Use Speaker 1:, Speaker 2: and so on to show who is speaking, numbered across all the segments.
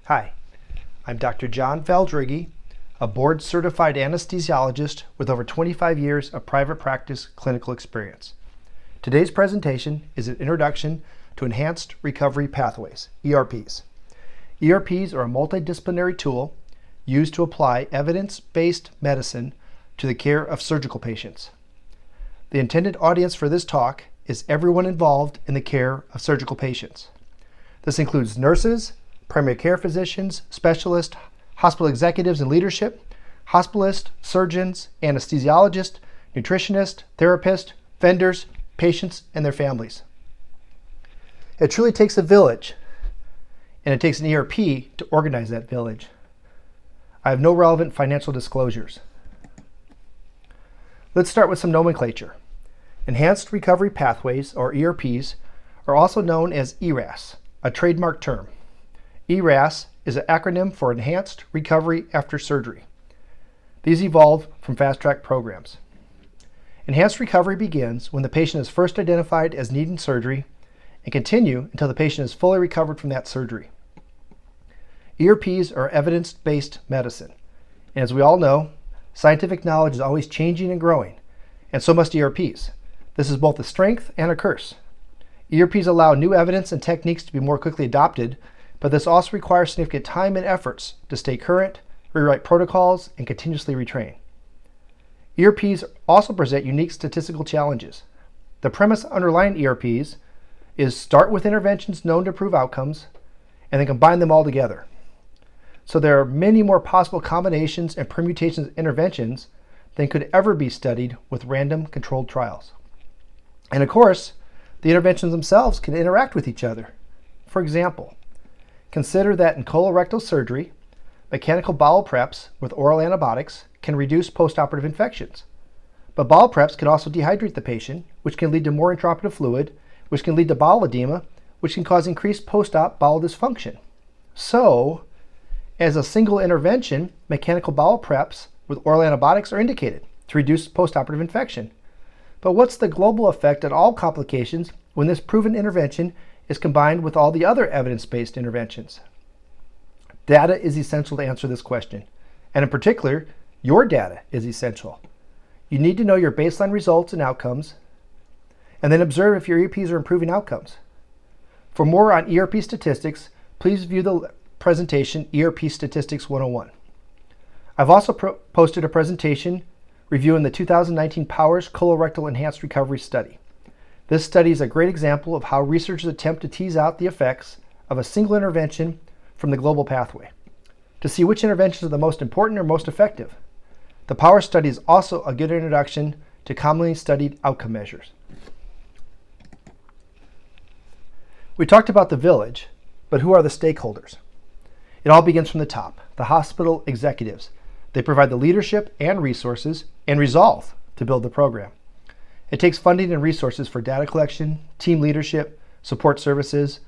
Speaker 1: Hi, I'm Dr. John Valdrighi, a board-certified anesthesiologist with over 25 years of private practice clinical experience. Today's presentation is an introduction to Enhanced Recovery Pathways, ERPs. ERPs are a multidisciplinary tool used to apply evidence-based medicine to the care of surgical patients. The intended audience for this talk is everyone involved in the care of surgical patients. This includes nurses, primary care physicians, specialists, hospital executives and leadership, hospitalists, surgeons, anesthesiologists, nutritionists, therapists, vendors, patients, and their families. It truly takes a village, and it takes an ERP to organize that village. I have no relevant financial disclosures. Let's start with some nomenclature. Enhanced Recovery Pathways, or ERPs, are also known as ERAS, a trademark term. ERAS is an acronym for Enhanced Recovery After Surgery. These evolved from fast-track programs. Enhanced recovery begins when the patient is first identified as needing surgery and continue until the patient is fully recovered from that surgery. ERPs are evidence-based medicine, and as we all know, scientific knowledge is always changing and growing, and so must ERPs. This is both a strength and a curse. ERPs allow new evidence and techniques to be more quickly adopted, but this also requires significant time and efforts to stay current, rewrite protocols, and continuously retrain. ERPs also present unique statistical challenges. The premise underlying ERPs is start with interventions known to improve outcomes, and then combine them all together. So there are many more possible combinations and permutations of interventions than could ever be studied with random controlled trials. And of course, the interventions themselves can interact with each other. For example, consider that in colorectal surgery, mechanical bowel preps with oral antibiotics can reduce postoperative infections. But bowel preps can also dehydrate the patient, which can lead to more intraoperative fluid, which can lead to bowel edema, which can cause increased post-op bowel dysfunction. So, as a single intervention, mechanical bowel preps with oral antibiotics are indicated to reduce postoperative infection. But what's the global effect on all complications when this proven intervention is combined with all the other evidence-based interventions? Data is essential to answer this question, and in particular, your data is essential. You need to know your baseline results and outcomes, and then observe if your ERPs are improving outcomes. For more on ERP statistics, please view the presentation ERP Statistics 101. I've also posted a presentation reviewing the 2019 Powers Colorectal Enhanced Recovery Study. This study is a great example of how researchers attempt to tease out the effects of a single intervention from the global pathway to see which interventions are the most important or most effective. The Powers study is also a good introduction to commonly studied outcome measures. We talked about the village, but who are the stakeholders? It all begins from the top, the hospital executives. They provide the leadership and resources and resolve to build the program. It takes funding and resources for data collection, team leadership, support services,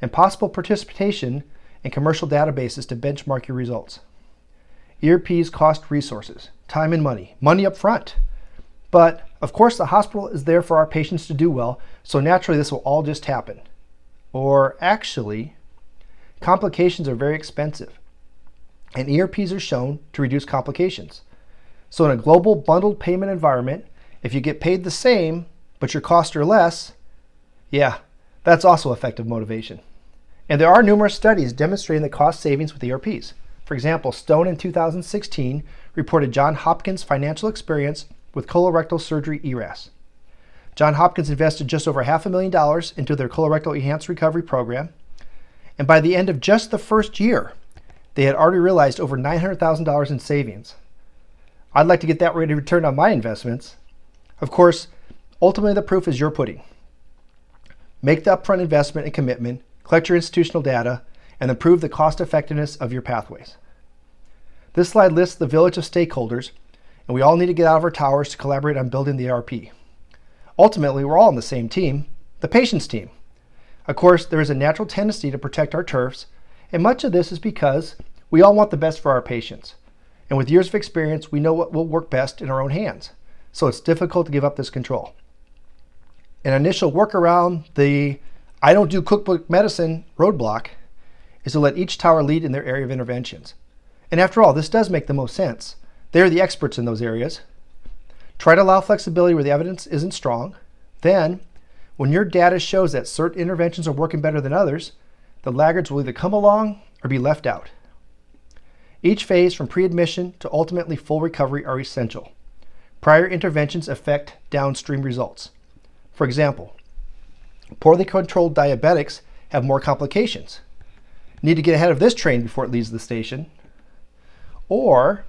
Speaker 1: and possible participation in commercial databases to benchmark your results. ERPs cost resources, time and money up front. But of course the hospital is there for our patients to do well, so naturally this will all just happen. Or actually, complications are very expensive, and ERPs are shown to reduce complications. So in a global bundled payment environment, if you get paid the same, but your costs are less, yeah, that's also effective motivation. And there are numerous studies demonstrating the cost savings with ERPs. For example, Stone in 2016 reported Johns Hopkins' financial experience with colorectal surgery ERAS. Johns Hopkins invested just over $500,000 into their colorectal enhanced recovery program, and by the end of just the first year, they had already realized over $900,000 in savings. I'd like to get that rate of return on my investments. Of course, ultimately the proof is your pudding. Make the upfront investment and commitment, collect your institutional data, and then prove the cost effectiveness of your pathways. This slide lists the village of stakeholders, and we all need to get out of our towers to collaborate on building the ERP. Ultimately, we're all on the same team, the patient's team. Of course, there is a natural tendency to protect our turfs, and much of this is because we all want the best for our patients. And with years of experience, we know what will work best in our own hands. So it's difficult to give up this control. An initial workaround the I don't do cookbook medicine roadblock is to let each tower lead in their area of interventions. And after all, this does make the most sense. They're the experts in those areas. Try to allow flexibility where the evidence isn't strong. Then, when your data shows that certain interventions are working better than others, the laggards will either come along or be left out. Each phase from pre-admission to ultimately full recovery are essential. Prior interventions affect downstream results. For example, poorly controlled diabetics have more complications. Need to get ahead of this train before it leaves the station. Or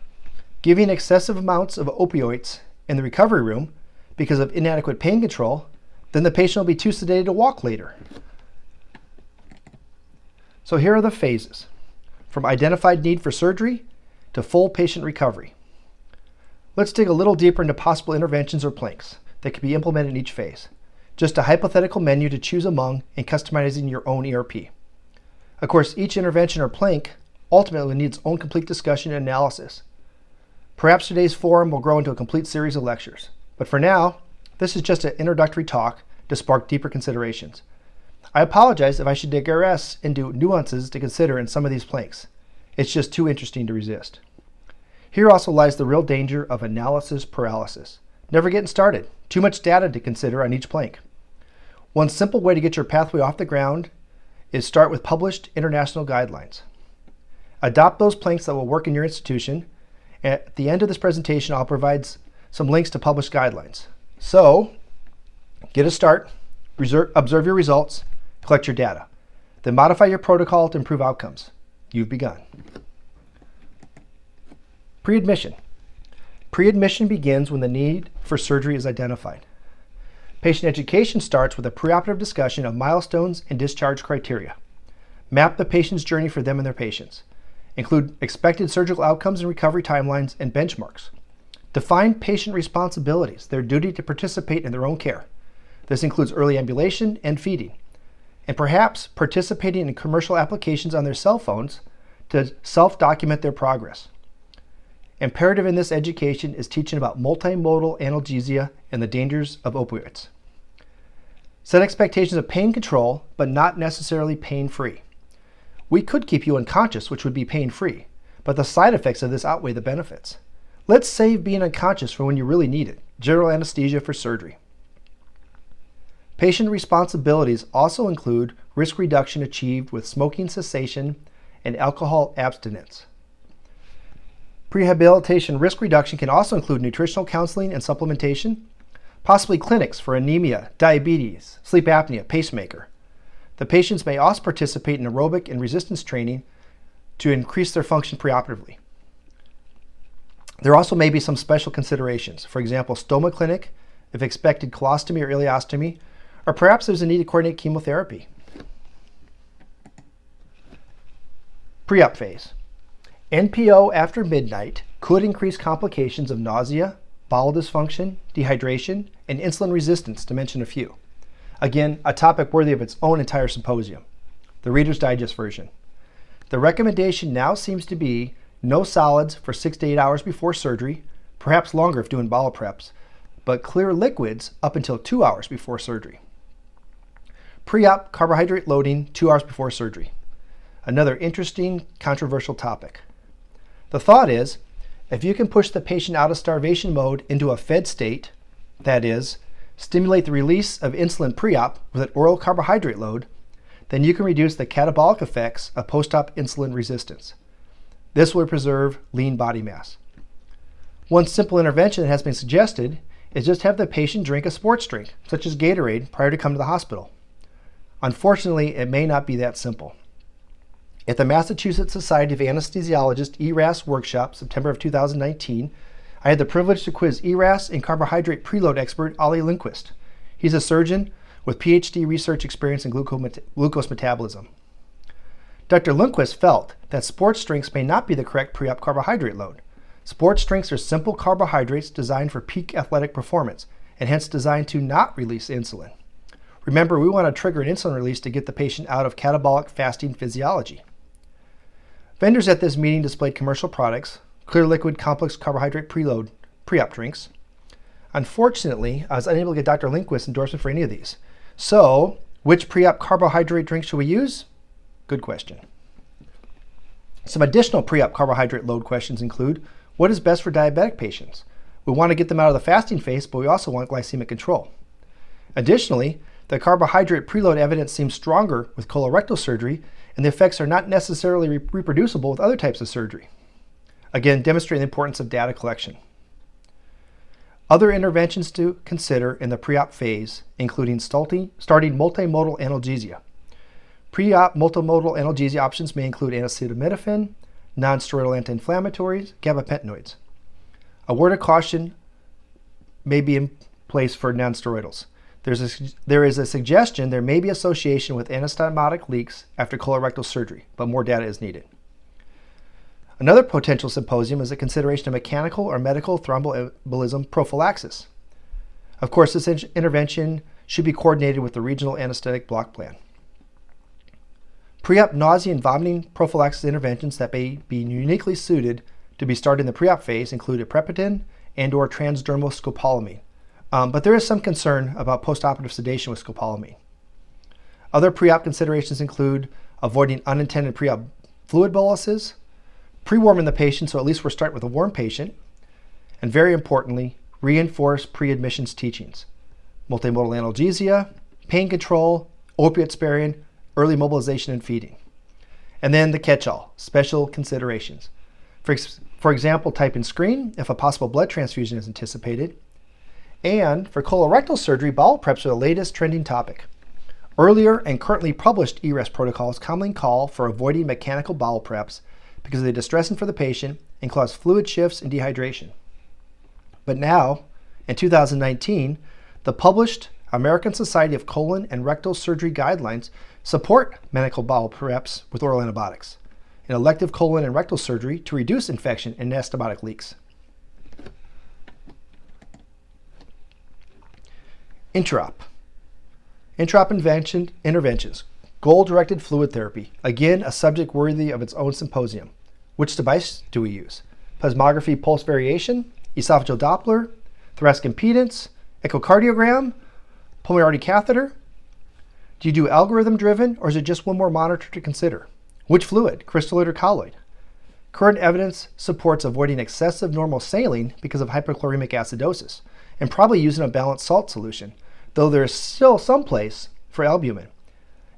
Speaker 1: giving excessive amounts of opioids in the recovery room because of inadequate pain control, then the patient will be too sedated to walk later. So here are the phases, from identified need for surgery to full patient recovery. Let's dig a little deeper into possible interventions or planks that can be implemented in each phase. Just a hypothetical menu to choose among and customizing your own ERP. Of course, each intervention or plank ultimately needs its own complete discussion and analysis. Perhaps today's forum will grow into a complete series of lectures, but for now, this is just an introductory talk to spark deeper considerations. I apologize if I should digress into nuances to consider in some of these planks. It's just too interesting to resist. Here also lies the real danger of analysis paralysis. Never getting started. Too much data to consider on each plank. One simple way to get your pathway off the ground is start with published international guidelines. Adopt those planks that will work in your institution. At the end of this presentation, I'll provide some links to published guidelines. So, get a start, observe your results, collect your data. Then modify your protocol to improve outcomes. You've begun. Pre-admission. Pre-admission begins when the need for surgery is identified. Patient education starts with a preoperative discussion of milestones and discharge criteria. Map the patient's journey for them and their patients. Include expected surgical outcomes and recovery timelines and benchmarks. Define patient responsibilities, their duty to participate in their own care. This includes early ambulation and feeding, and perhaps participating in commercial applications on their cell phones to self-document their progress. Imperative in this education is teaching about multimodal analgesia and the dangers of opioids. Set expectations of pain control, but not necessarily pain-free. We could keep you unconscious, which would be pain-free, but the side effects of this outweigh the benefits. Let's save being unconscious for when you really need it. General anesthesia for surgery. Patient responsibilities also include risk reduction achieved with smoking cessation and alcohol abstinence. Prehabilitation risk reduction can also include nutritional counseling and supplementation, possibly clinics for anemia, diabetes, sleep apnea, pacemaker. The patients may also participate in aerobic and resistance training to increase their function preoperatively. There also may be some special considerations, for example, stoma clinic, if expected colostomy or ileostomy, or perhaps there's a need to coordinate chemotherapy. Pre-op phase. NPO after midnight could increase complications of nausea, bowel dysfunction, dehydration, and insulin resistance, to mention a few. Again, a topic worthy of its own entire symposium. The Reader's Digest version. The recommendation now seems to be no solids for 6 to 8 hours before surgery, perhaps longer if doing bowel preps, but clear liquids up until 2 hours before surgery. Pre-op carbohydrate loading 2 hours before surgery. Another interesting, controversial topic. The thought is, if you can push the patient out of starvation mode into a fed state, that is, stimulate the release of insulin pre-op with an oral carbohydrate load, then you can reduce the catabolic effects of post-op insulin resistance. This will preserve lean body mass. One simple intervention that has been suggested is just have the patient drink a sports drink, such as Gatorade, prior to coming to the hospital. Unfortunately, it may not be that simple. At the Massachusetts Society of Anesthesiologists ERAS workshop, September of 2019, I had the privilege to quiz ERAS and carbohydrate preload expert Ali Lindquist. He's a surgeon with PhD research experience in glucose metabolism. Dr. Lindquist felt that sports drinks may not be the correct pre-op carbohydrate load. Sports drinks are simple carbohydrates designed for peak athletic performance, and hence designed to not release insulin. Remember, we want to trigger an insulin release to get the patient out of catabolic fasting physiology. Vendors at this meeting displayed commercial products, clear liquid complex carbohydrate preload pre-op drinks. Unfortunately, I was unable to get Dr. Lindquist's endorsement for any of these. So, which pre-op carbohydrate drink should we use? Good question. Some additional pre-op carbohydrate load questions include, what is best for diabetic patients? We want to get them out of the fasting phase, but we also want glycemic control. Additionally, the carbohydrate preload evidence seems stronger with colorectal surgery, and the effects are not necessarily reproducible with other types of surgery. Again, demonstrating the importance of data collection. Other interventions to consider in the pre-op phase, including starting multimodal analgesia. Pre-op multimodal analgesia options may include acetaminophen, non-steroidal anti-inflammatories, gabapentinoids. A word of caution may be in place for non-steroidals. There is a suggestion there may be association with anastomotic leaks after colorectal surgery, but more data is needed. Another potential symposium is a consideration of mechanical or medical thromboembolism prophylaxis. Of course, this intervention should be coordinated with the regional anesthetic block plan. Pre-op nausea and vomiting prophylaxis interventions that may be uniquely suited to be started in the pre-op phase include aprepitant and/or transdermal scopolamine. But there is some concern about postoperative sedation with scopolamine. Other pre-op considerations include avoiding unintended pre-op fluid boluses, pre-warming the patient, so at least we're starting with a warm patient, and very importantly, reinforce pre-admissions teachings. Multimodal analgesia, pain control, opiate sparing, early mobilization and feeding. And then the catch-all, special considerations. For example, type in screen if a possible blood transfusion is anticipated. And for colorectal surgery, bowel preps are the latest trending topic. Earlier and currently published ERAS protocols commonly call for avoiding mechanical bowel preps because they're distressing for the patient and cause fluid shifts and dehydration. But now, in 2019, the published American Society of Colon and Rectal Surgery guidelines support mechanical bowel preps with oral antibiotics in elective colon and rectal surgery to reduce infection and anastomotic leaks. Intraop interventions. Goal-directed fluid therapy. Again, a subject worthy of its own symposium. Which device do we use? Plasmography pulse variation, esophageal Doppler, thoracic impedance, echocardiogram, pulmonary artery catheter? Do you do algorithm-driven, or is it just one more monitor to consider? Which fluid, crystalloid or colloid? Current evidence supports avoiding excessive normal saline because of hypochloremic acidosis, and probably using a balanced salt solution, though there is still some place for albumin.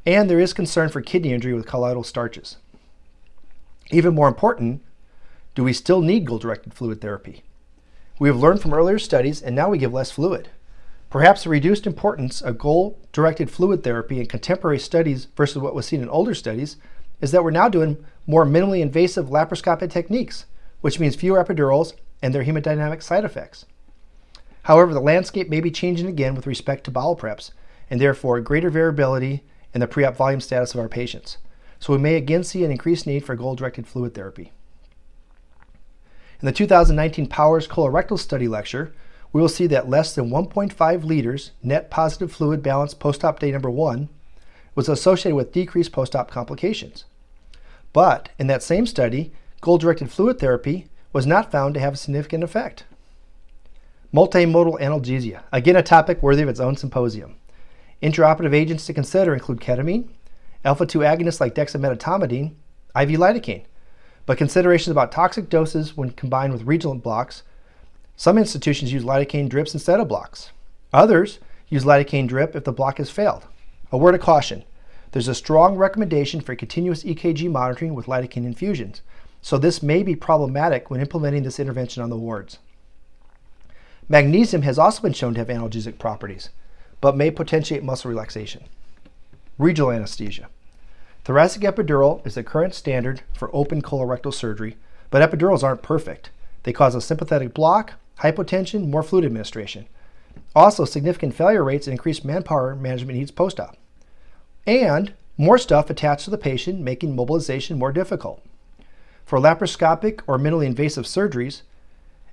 Speaker 1: And there is concern for kidney injury with colloidal starches. Even more important, do we still need goal-directed fluid therapy? We have learned from earlier studies, and now we give less fluid. Perhaps the reduced importance of goal-directed fluid therapy in contemporary studies versus what was seen in older studies is that we're now doing more minimally invasive laparoscopic techniques, which means fewer epidurals and their hemodynamic side effects. However, the landscape may be changing again with respect to bowel preps, and therefore greater variability in the pre-op volume status of our patients. So we may again see an increased need for goal-directed fluid therapy. In the 2019 Powers Colorectal Study lecture, we will see that less than 1.5 liters net positive fluid balance post-op day number 1 was associated with decreased post-op complications. But in that same study, goal-directed fluid therapy was not found to have a significant effect. Multimodal analgesia, again a topic worthy of its own symposium. Intraoperative agents to consider include ketamine, alpha-2 agonists like dexmedetomidine, IV lidocaine, but considerations about toxic doses when combined with regional blocks. Some institutions use lidocaine drips instead of blocks. Others use lidocaine drip if the block has failed. A word of caution, there's a strong recommendation for continuous EKG monitoring with lidocaine infusions, so this may be problematic when implementing this intervention on the wards. Magnesium has also been shown to have analgesic properties, but may potentiate muscle relaxation. Regional anesthesia. Thoracic epidural is the current standard for open colorectal surgery, but epidurals aren't perfect. They cause a sympathetic block, hypotension, more fluid administration. Also, significant failure rates and increased manpower management needs post-op. And more stuff attached to the patient, making mobilization more difficult. For laparoscopic or minimally invasive surgeries,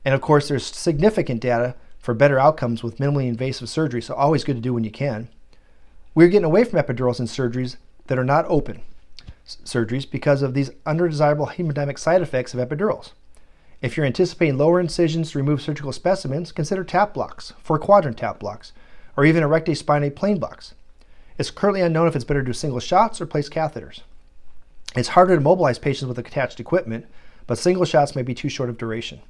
Speaker 1: and of course there's significant data for better outcomes with minimally invasive surgery, so always good to do when you can, we're getting away from epidurals in surgeries that are not open surgeries because of these undesirable hemodynamic side effects of epidurals. If you're anticipating lower incisions to remove surgical specimens, consider tap blocks, 4-quadrant tap blocks, or even a recti spinae plane blocks. It's currently unknown if it's better to do single shots or place catheters. It's harder to mobilize patients with attached equipment, but single shots may be too short of duration.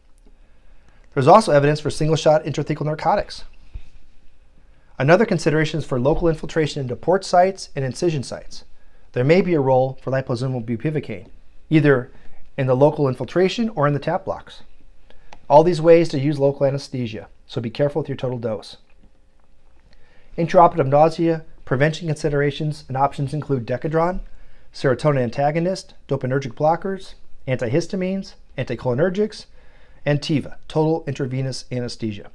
Speaker 1: There's also evidence for single-shot intrathecal narcotics. Another consideration is for local infiltration into port sites and incision sites. There may be a role for liposomal bupivacaine, either in the local infiltration or in the tap blocks. All these ways to use local anesthesia, so be careful with your total dose. Intraoperative nausea prevention considerations and options include Decadron, serotonin antagonist, dopaminergic blockers, antihistamines, anticholinergics, and TIVA, total intravenous anesthesia.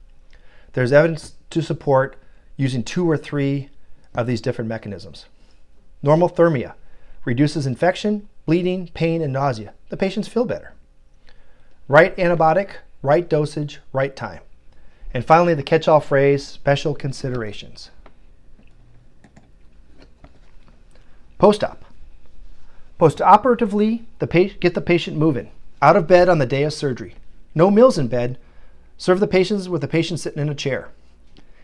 Speaker 1: There's evidence to support using 2 or 3 of these different mechanisms. Normothermia reduces infection, bleeding, pain, and nausea. The patients feel better. Right antibiotic, right dosage, right time. And finally, the catch-all phrase, special considerations. Post-op. Post-operatively, get the patient moving. Out of bed on the day of surgery. No meals in bed. Serve the patients with the patient sitting in a chair.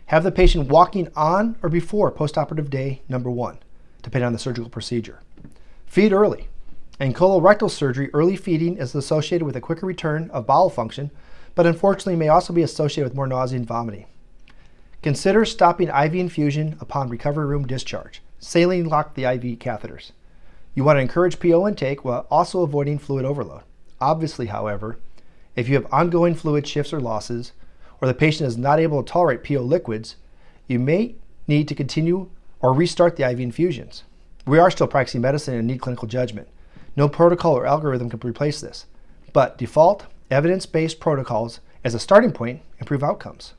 Speaker 1: Have the patient walking on or before post-operative day number 1, depending on the surgical procedure. Feed early. In colorectal surgery, early feeding is associated with a quicker return of bowel function, but unfortunately may also be associated with more nausea and vomiting. Consider stopping IV infusion upon recovery room discharge. Saline lock the IV catheters. You want to encourage PO intake while also avoiding fluid overload. Obviously, however, if you have ongoing fluid shifts or losses, or the patient is not able to tolerate PO liquids, you may need to continue or restart the IV infusions. We are still practicing medicine and need clinical judgment. No protocol or algorithm can replace this, but default, evidence-based protocols as a starting point improve outcomes.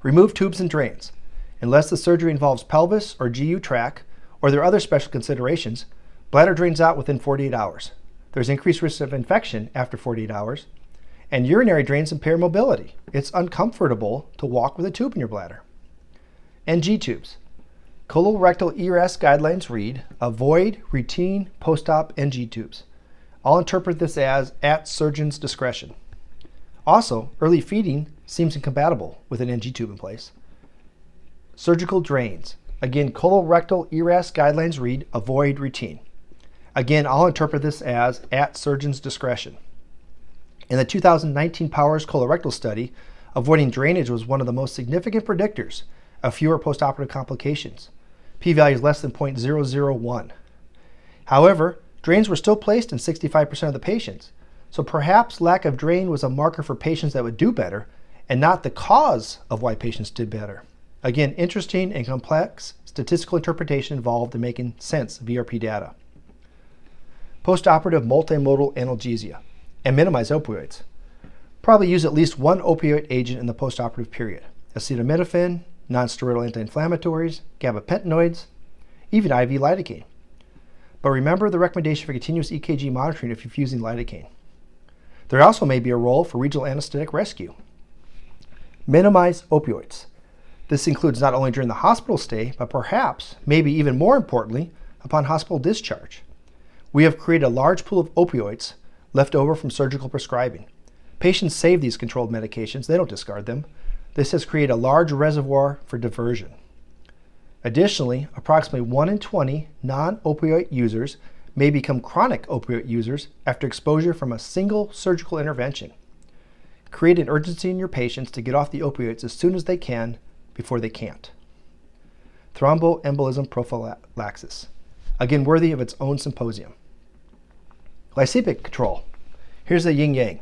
Speaker 1: Remove tubes and drains. Unless the surgery involves pelvis or GU tract, or there are other special considerations, bladder drains out within 48 hours. There's increased risk of infection after 48 hours, and urinary drains impair mobility. It's uncomfortable to walk with a tube in your bladder. NG tubes. Colorectal ERAS guidelines read, avoid routine post-op NG tubes. I'll interpret this as at surgeon's discretion. Also, early feeding seems incompatible with an NG tube in place. Surgical drains. Again, colorectal ERAS guidelines read, avoid routine. Again, I'll interpret this as at surgeon's discretion. In the 2019 Powers colorectal study, avoiding drainage was one of the most significant predictors of fewer postoperative complications. P-value is less than 0.001. However, drains were still placed in 65% of the patients, so perhaps lack of drain was a marker for patients that would do better and not the cause of why patients did better. Again, interesting and complex statistical interpretation involved in making sense of ERP data. Postoperative multimodal analgesia and minimize opioids. Probably use at least one opioid agent in the postoperative period. Acetaminophen, nonsteroidal anti-inflammatories, gabapentinoids, even IV lidocaine. But remember the recommendation for continuous EKG monitoring if you're using lidocaine. There also may be a role for regional anesthetic rescue. Minimize opioids. This includes not only during the hospital stay, but perhaps, maybe even more importantly, upon hospital discharge. We have created a large pool of opioids left over from surgical prescribing. Patients save these controlled medications, they don't discard them. This has created a large reservoir for diversion. Additionally, approximately 1 in 20 non-opioid users may become chronic opioid users after exposure from a single surgical intervention. Create an urgency in your patients to get off the opioids as soon as they can before they can't. Thromboembolism prophylaxis, again worthy of its own symposium. Glycemic control. Here's the yin-yang.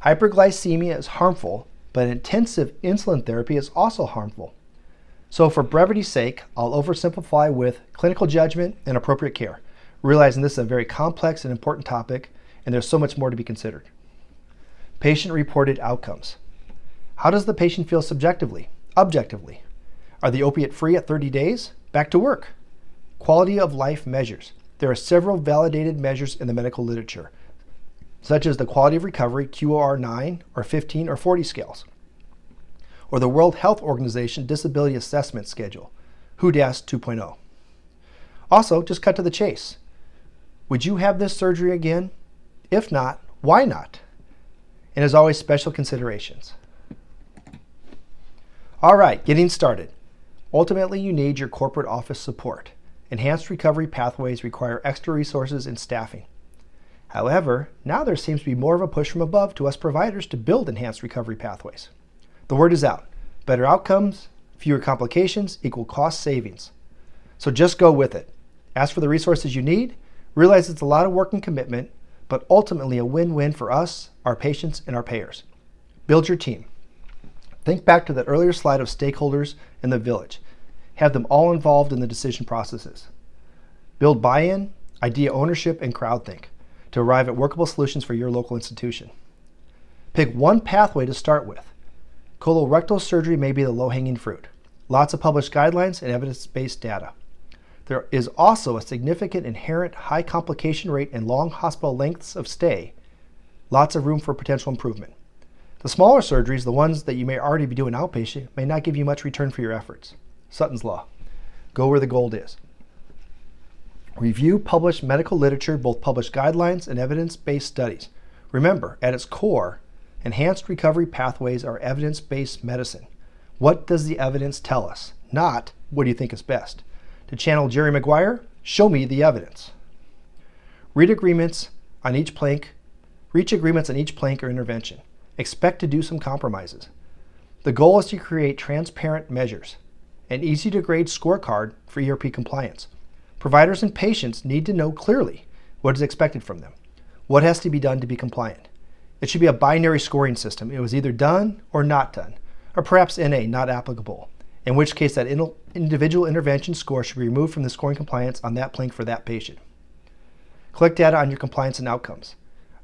Speaker 1: Hyperglycemia is harmful, but intensive insulin therapy is also harmful. So for brevity's sake, I'll oversimplify with clinical judgment and appropriate care, realizing this is a very complex and important topic, and there's so much more to be considered. Patient-reported outcomes. How does the patient feel subjectively, objectively? Are they opiate-free at 30 days? Back to work. Quality of life measures. There are several validated measures in the medical literature, such as the Quality of Recovery QOR 9 or 15 or 40 scales, or the World Health Organization Disability Assessment Schedule, WHODAS 2.0. Also, just cut to the chase. Would you have this surgery again? If not, why not? And as always, special considerations. All right, getting started. Ultimately, you need your corporate office support. enhanced recovery pathways require extra resources and staffing. However, now there seems to be more of a push from above to us providers to build enhanced recovery pathways. The word is out. Better outcomes, fewer complications equal cost savings. So just go with it. Ask for the resources you need, realize it's a lot of work and commitment, but ultimately a win-win for us, our patients, and our payers. Build your team. Think back to that earlier slide of stakeholders in the village. Have them all involved in the decision processes. Build buy-in, idea ownership, and crowdthink to arrive at workable solutions for your local institution. Pick one pathway to start with. Colorectal surgery may be the low-hanging fruit. Lots of published guidelines and evidence-based data. There is also a significant inherent high complication rate and long hospital lengths of stay. Lots of room for potential improvement. The smaller surgeries, the ones that you may already be doing outpatient, may not give you much return for your efforts. Sutton's Law. Go where the gold is. Review published medical literature, both published guidelines and evidence-based studies. Remember, at its core, enhanced recovery pathways are evidence-based medicine. What does the evidence tell us? Not, what do you think is best? To channel Jerry Maguire, show me the evidence. Reach agreements on each plank or intervention. Expect to do some compromises. The goal is to create transparent measures, an easy-to-grade scorecard for ERP compliance. Providers and patients need to know clearly what is expected from them, what has to be done to be compliant. It should be a binary scoring system. It was either done or not done, or perhaps NA, not applicable, in which case that individual intervention score should be removed from the scoring compliance on that plank for that patient. Collect data on your compliance and outcomes.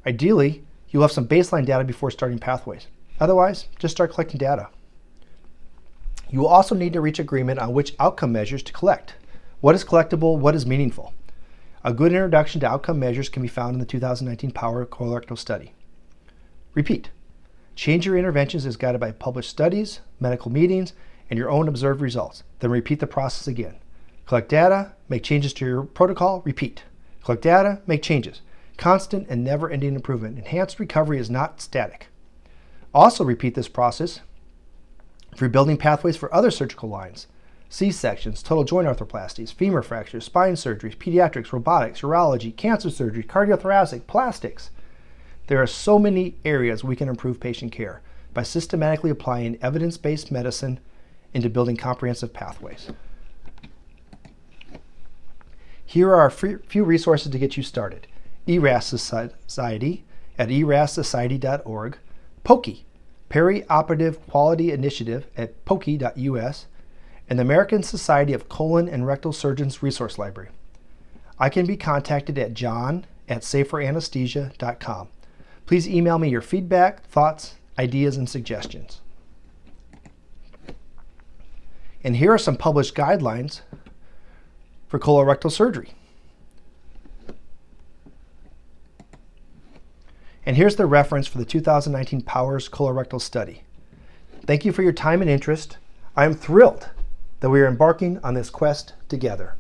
Speaker 1: Ideally, you'll have some baseline data before starting pathways. Otherwise, just start collecting data. You will also need to reach agreement on which outcome measures to collect. What is collectible? What is meaningful? A good introduction to outcome measures can be found in the 2019 Power Colorectal Study. Repeat. Change your interventions as guided by published studies, medical meetings, and your own observed results. Then repeat the process again. Collect data, make changes to your protocol, repeat. Collect data, make changes. Constant and never-ending improvement. Enhanced recovery is not static. Also repeat this process if you're building pathways for other surgical lines. C-sections, total joint arthroplasties, femur fractures, spine surgeries, pediatrics, robotics, urology, cancer surgery, cardiothoracic, plastics. There are so many areas we can improve patient care by systematically applying evidence-based medicine into building comprehensive pathways. Here are a few resources to get you started. ERAS Society at erassociety.org, POCI, Perioperative Quality Initiative at poci.us, and the American Society of Colon and Rectal Surgeons Resource Library. I can be contacted at john@saferanesthesia.com. Please email me your feedback, thoughts, ideas, and suggestions. And here are some published guidelines for colorectal surgery. And here's the reference for the 2019 Powers Colorectal Study. Thank you for your time and interest. I am thrilled that we are embarking on this quest together.